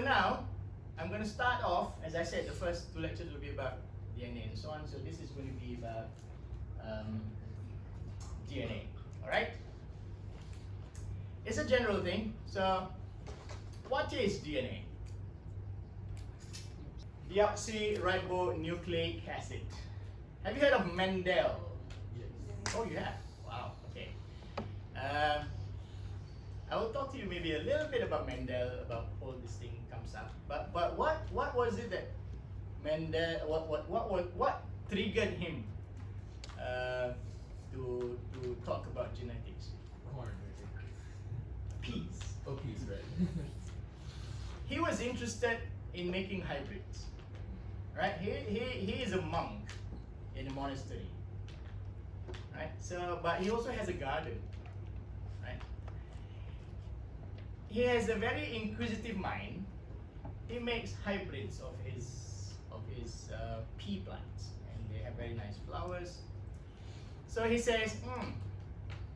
now, I'm going to start off, as I said, the first 2 lectures will be about DNA and so on. So this is going to be about DNA. Alright? It's a general thing. So, what is DNA? Deoxyribonucleic acid. Have you heard of Mendel? Yes. Oh, you have? Wow, okay. I will talk to you maybe a little bit about Mendel, about how this thing comes up. But what was it that Mendel, what triggered him to talk about genetics? Corn, I think. Peas. Oh, peas, right. He was interested in making hybrids. Right? He is a monk in a monastery. Right? So, but he also has a garden. Right? He has a very inquisitive mind. He makes hybrids of his pea plants, and they have very nice flowers. So he says,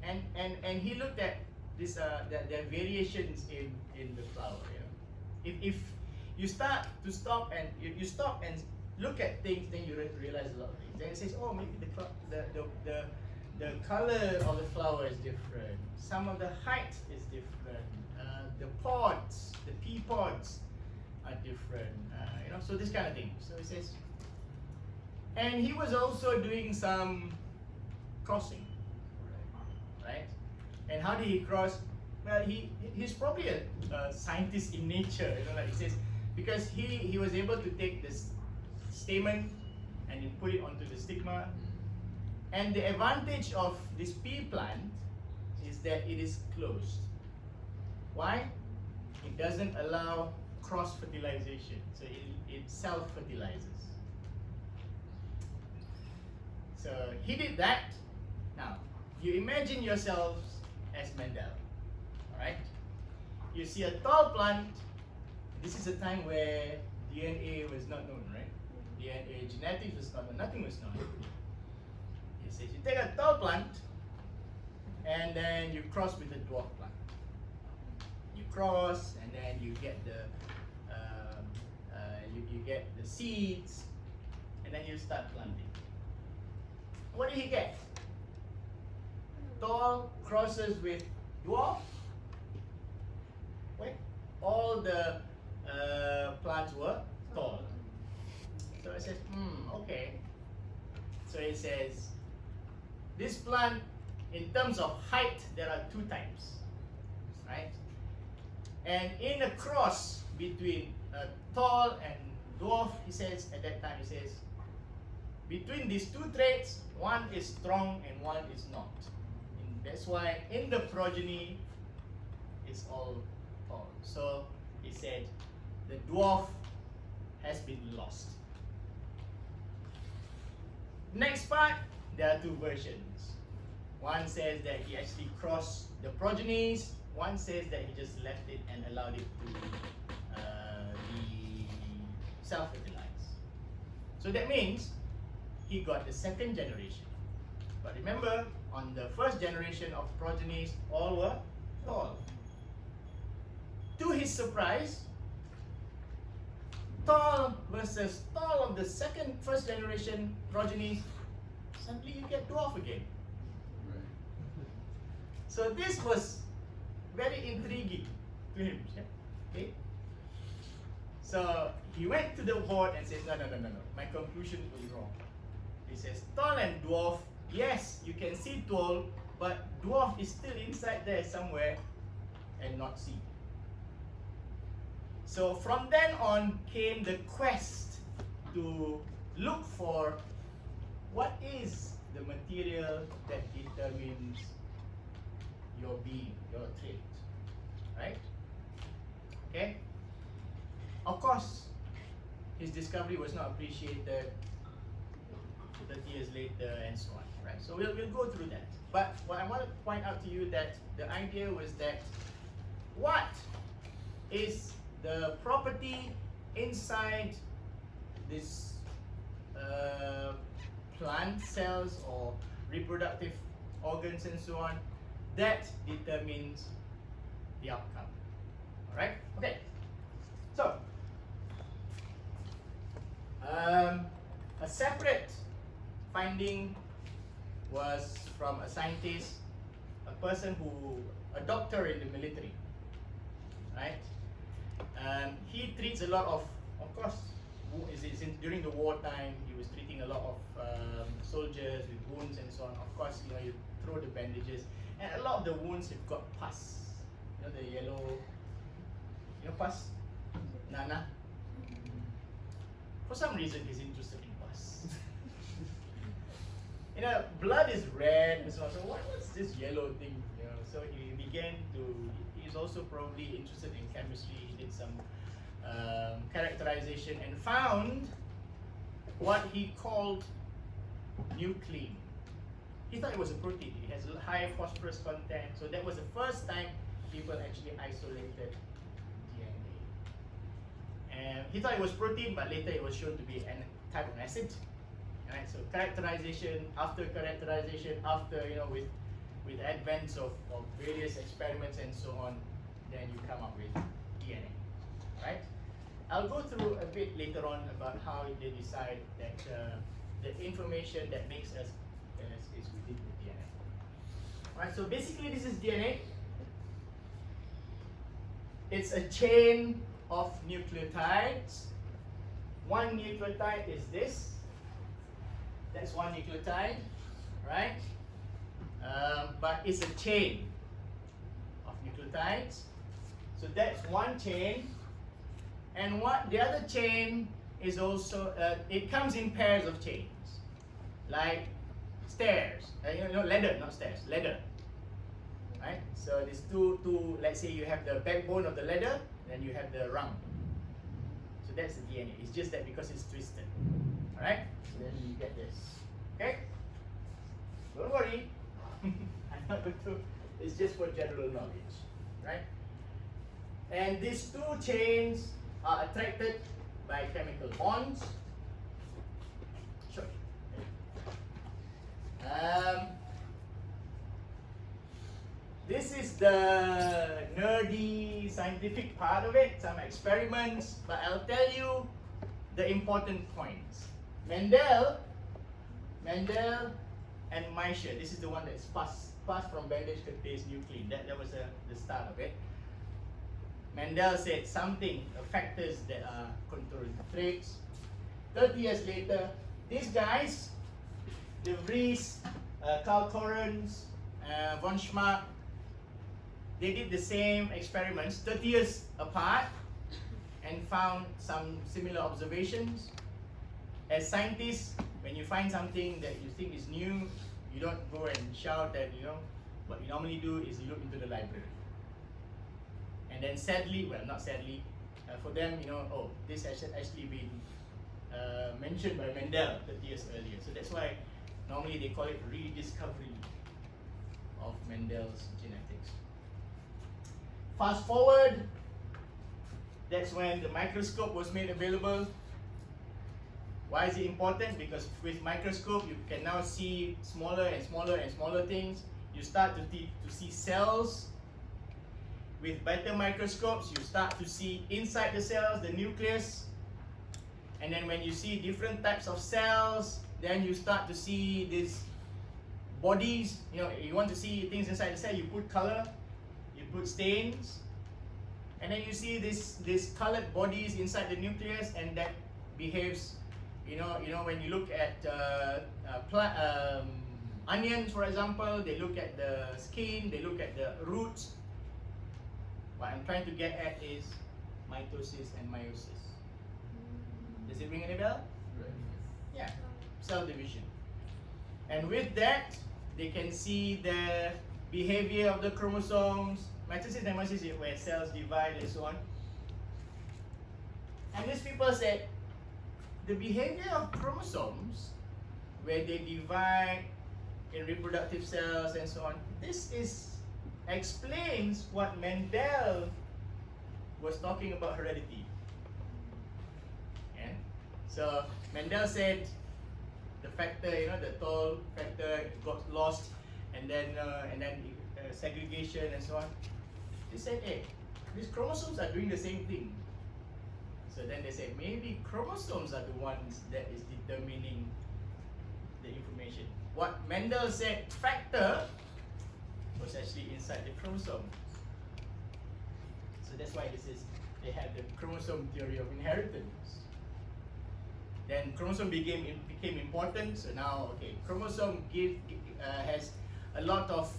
and he looked at this the variations in the flower. You know, if you stop and you stop and look at things, then you realize a lot of things. Then it says, oh, maybe the color of the flower is different. Some of the height is different. The pods, the pea pods, are different. You know, so this kind of thing. So it says, and he was also doing some crossing, right? And how did he cross? Well, he's probably a scientist in nature. You know, like he says, because he was able to take this stamen and then put it onto the stigma. And the advantage of this pea plant is that it is closed. Why? It doesn't allow cross-fertilization, so it self-fertilizes. So he did that. Now, you imagine yourselves as Mendel, alright? You see a tall plant. This is a time where DNA was not known, right? DNA genetics was not known, nothing was known. He says you take a tall plant and then you cross with a dwarf plant. You cross and then you get the you get the seeds and then you start planting. What did he get? Tall crosses with dwarf. Wait, all the plants were tall. So it says, okay. So it says, this plant, in terms of height, there are 2 types, right? And in a cross between tall and dwarf, he says, at that time, he says, between these 2 traits, one is strong and one is not. And that's why in the progeny, it's all tall. So he said, the dwarf has been lost. Next part, there are 2 versions. One says that he actually crossed the progenies. One says that he just left it and allowed it to be self-fertilized. So that means he got the 2nd generation. But remember, on the 1st generation of progenies, all were tall. To his surprise, tall versus tall of the first generation progenies, suddenly you get dwarf again. Right. So this was very intriguing to him. Okay? So he went to the board and says, no, my conclusion was wrong. He says, tall and dwarf, yes, you can see tall, but dwarf is still inside there somewhere and not seen. So from then on came the quest to look for what is the material that determines your being, your trait, right? Okay? Of course, his discovery was not appreciated 30 years later and so on, right? So we'll go through that. But what I want to point out to you that the idea was that what is the property inside this plant cells or reproductive organs and so on that determines the outcome. Alright? Okay. So finding was from a scientist, a person a doctor in the military, right? He treats a lot of course, during the wartime, he was treating a lot of soldiers with wounds and so on. Of course, you throw the bandages, and a lot of the wounds have got pus. The yellow, pus, nana. For some reason, he's interested in pus. Blood is red and so on. So what's this yellow thing? So he's also probably interested in chemistry. He did some characterization and found what he called nuclein. He thought it was a protein. It has a high phosphorus content. So that was the first time people actually isolated DNA. And he thought it was protein, but later it was shown to be a type of acid. Right? So characterization, after with advents of various experiments and so on, then you come up with DNA. Right? I'll go through a bit later on about how they decide that the information that makes us is within the DNA. Right? So basically, this is DNA. It's a chain of nucleotides. One nucleotide is this. That's one nucleotide, right? But it's a chain of nucleotides. So that's one chain. And the other chain is also, it comes in pairs of chains, like stairs. Ladder, not stairs, ladder. Right? So there's two. Let's say you have the backbone of the ladder, then you have the rung. So that's the DNA. It's just that because it's twisted. All right? So then you get this. Okay? Don't worry. I'm not going to. It's just for general knowledge, right? And these two chains are attracted by chemical bonds. Sure. This is the nerdy scientific part of it, some experiments, but I'll tell you the important points. Mendel and Miescher, this is the one that's passed from bandage contains nuclein. That was the start of it. Mendel said something, factors that are controlling traits. 30 years later, these guys, De Vries, Carl Correns, von Schmack, they did the same experiments 30 years apart and found some similar observations. As scientists, when you find something that you think is new, you don't go and shout that, what you normally do is you look into the library. And then sadly, well not sadly, for them, oh, this has actually been mentioned by Mendel 30 years earlier. So that's why normally they call it rediscovery of Mendel's genetics. Fast forward, that's when the microscope was made available. Why is it important? Because with microscope, you can now see smaller and smaller and smaller things. You start to see cells. With better microscopes, you start to see inside the cells, the nucleus. And then when you see different types of cells, then you start to see these bodies. You want to see things inside the cell, you put color, you put stains. And then you see these colored bodies inside the nucleus, and that behaves, when you look at onions, for example, they look at the skin, they look at the roots. What I'm trying to get at is mitosis and meiosis. Does it ring any bell? Right. Yeah, cell division. And with that, they can see the behavior of the chromosomes. Mitosis and meiosis is where cells divide and so on. And these people said the behavior of chromosomes, where they divide in reproductive cells and so on, this explains what Mendel was talking about heredity. Yeah? So Mendel said the factor, the tall factor got lost, and then segregation and so on. They said, hey, these chromosomes are doing the same thing. So then they said maybe chromosomes are the ones that is determining the information. What Mendel said factor was actually inside the chromosome. So that's why they had the chromosome theory of inheritance. Then chromosome became important. So now, okay, chromosome has a lot of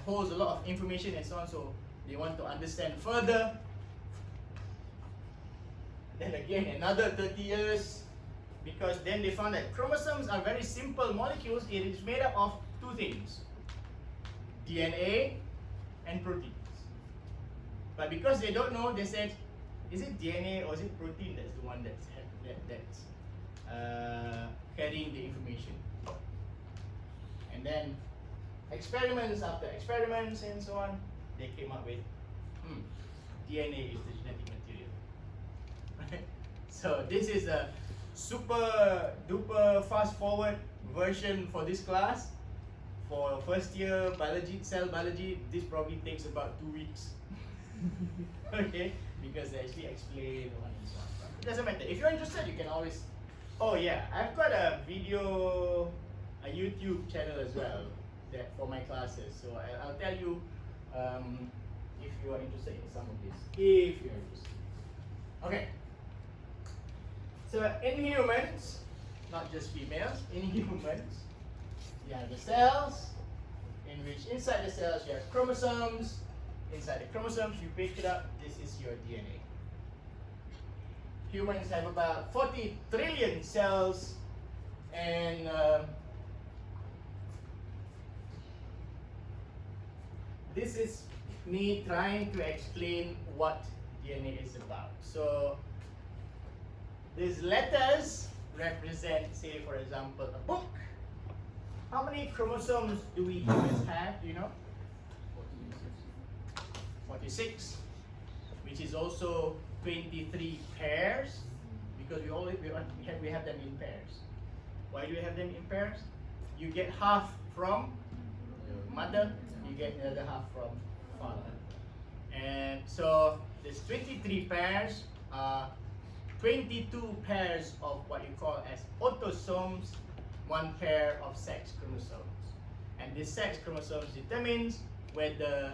holds a lot of information and so on. So they want to understand further. Then again, another 30 years, because then they found that chromosomes are very simple molecules. It is made up of two things: DNA and proteins. But because they don't know, they said, is it DNA or is it protein that's the one that's carrying the information? And then experiments after experiments and so on, they came up with DNA is the genetic material. So this is a super duper fast forward version for this class. For first year biology, cell biology, this probably takes about 2 weeks. Okay, because they actually explain on and so on. It doesn't matter. If you're interested, you can always. Oh yeah, I've got a video, a YouTube channel as well that for my classes. So I'll tell you if you are interested in some of this. If you're interested. Okay. So in humans, not just females, in humans, you have the cells, in which inside the cells you have chromosomes. Inside the chromosomes, you pick it up, this is your DNA. Humans have about 40 trillion cells, and this is me trying to explain what DNA is about. So these letters represent, say for example, a book. How many chromosomes do we humans have? Do you know? 46, which is also 23 pairs, because we have them in pairs. Why do we have them in pairs? You get half from mother, you get the other half from father. And so there's 23 pairs, 22 pairs of what you call as autosomes, 1 pair of sex chromosomes. And this sex chromosomes determines whether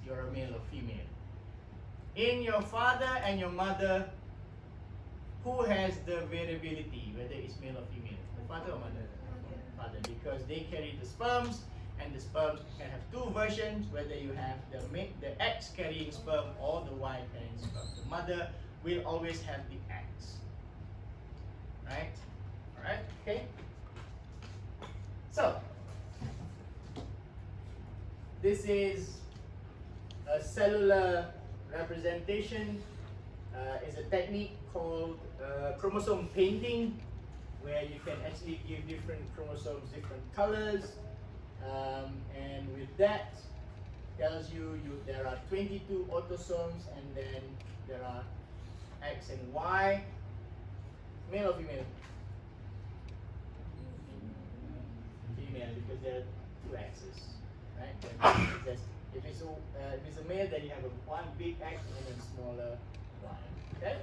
you're a male or female. In your father and your mother, who has the variability, whether it's male or female? The father or mother? Father, because they carry the sperms, and the sperms can have two versions, whether you have the X carrying sperm or the Y carrying sperm. The mother will always have the X. Right? Alright, okay? So, this is a cellular representation. It's a technique called chromosome painting, where you can actually give different chromosomes different colors, and with that tells you there are 22 autosomes, and then there are X and Y. Male or female? Female, because there are two X's. Right? If it's a male, then you have one big X and a smaller Y. Okay?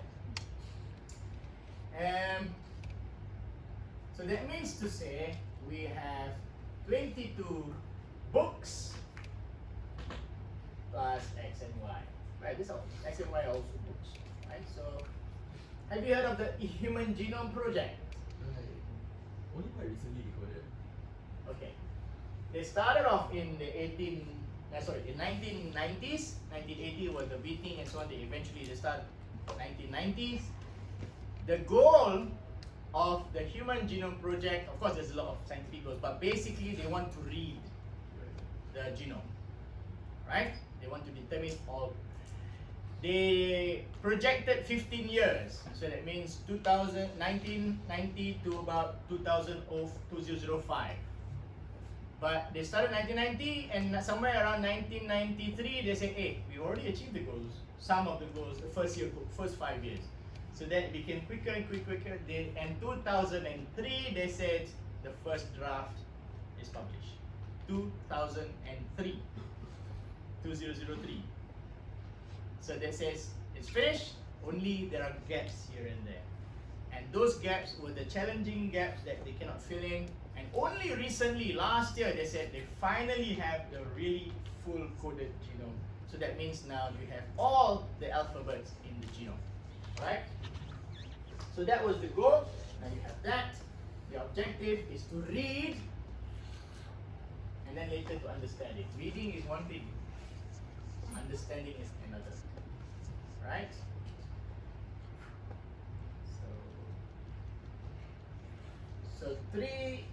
So that means to say we have 22 books plus X and Y. Right? This X and Y are also books. Right? So have you heard of the Human Genome Project? Right. Only quite recently they got it. Okay. They started off in the 1990s. 1980 was the beating and so on. They started 1990s. The goal of the Human Genome Project, of course there's a lot of scientific goals, but basically they want to read the genome. Right? They want to determine all. They projected 15 years. So that means 1990 to about 2005. But they started 1990, and somewhere around 1993, they said, hey, we already achieved the goals. Some of the goals, the first 5 years. So then it became quicker and quicker. And 2003, they said the first draft is published. 2003. 2003. So that says it's finished, only there are gaps here and there. And those gaps were the challenging gaps that they cannot fill in. And only recently, last year, they said they finally have the really full coded genome. So that means now you have all the alphabets in the genome, right? So that was the goal. Now you have that. The objective is to read and then later to understand it. Reading is one thing, understanding is another, right? So 3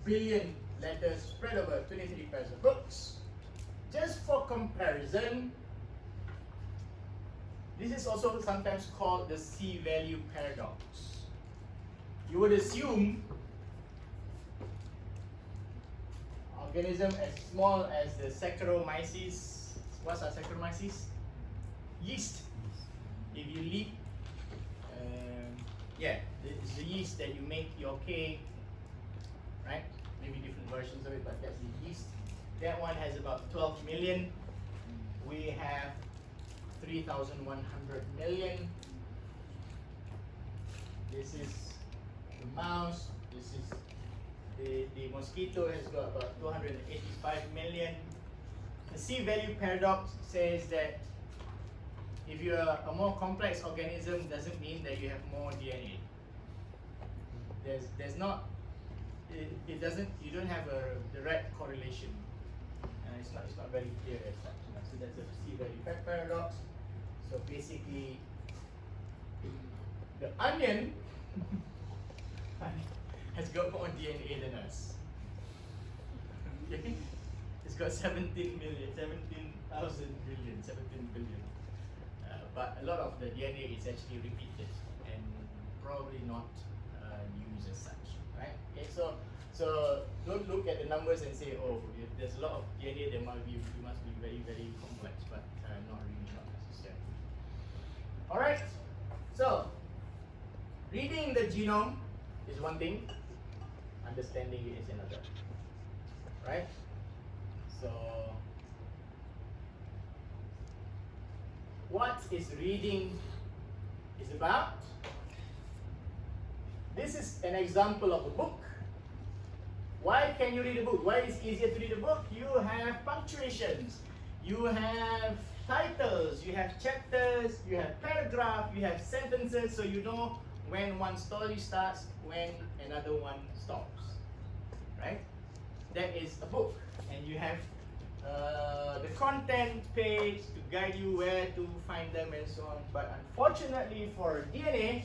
billion letters spread over 23 pairs of books. Just for comparison, this is also sometimes called the C-value paradox. You would assume organism as small as the Saccharomyces. What's our Saccharomyces? Yeast. If you leave, it's the yeast that you make your cake, right? Maybe different versions of it, but that's the yeast. That one has about 12 million. We have 3,100 million. This is the mouse. This is the mosquito has got about 285 million. The C-value paradox says that if you are a more complex organism, doesn't mean that you have more DNA. There's not. It doesn't. You don't have a direct correlation. It's not very clear as such. So that's a C-value paradox. So basically, the onion has got more DNA than us. Okay? It's got 17 billion. But a lot of the DNA is actually repeated and probably not used as such, right? Okay, so don't look at the numbers and say, oh, if there's a lot of DNA, there must be very, very complex, but not necessarily. All right. So reading the genome is one thing, understanding it is another, right? So what is reading is about? This is an example of a book. Why can you read a book? Why is it easier to read a book? You have punctuations, you have titles, you have chapters, you have paragraphs, you have sentences, so you know when one story starts, when another one stops, right? That is a book. And you have the content page to guide you where to find them and so on. But unfortunately for DNA,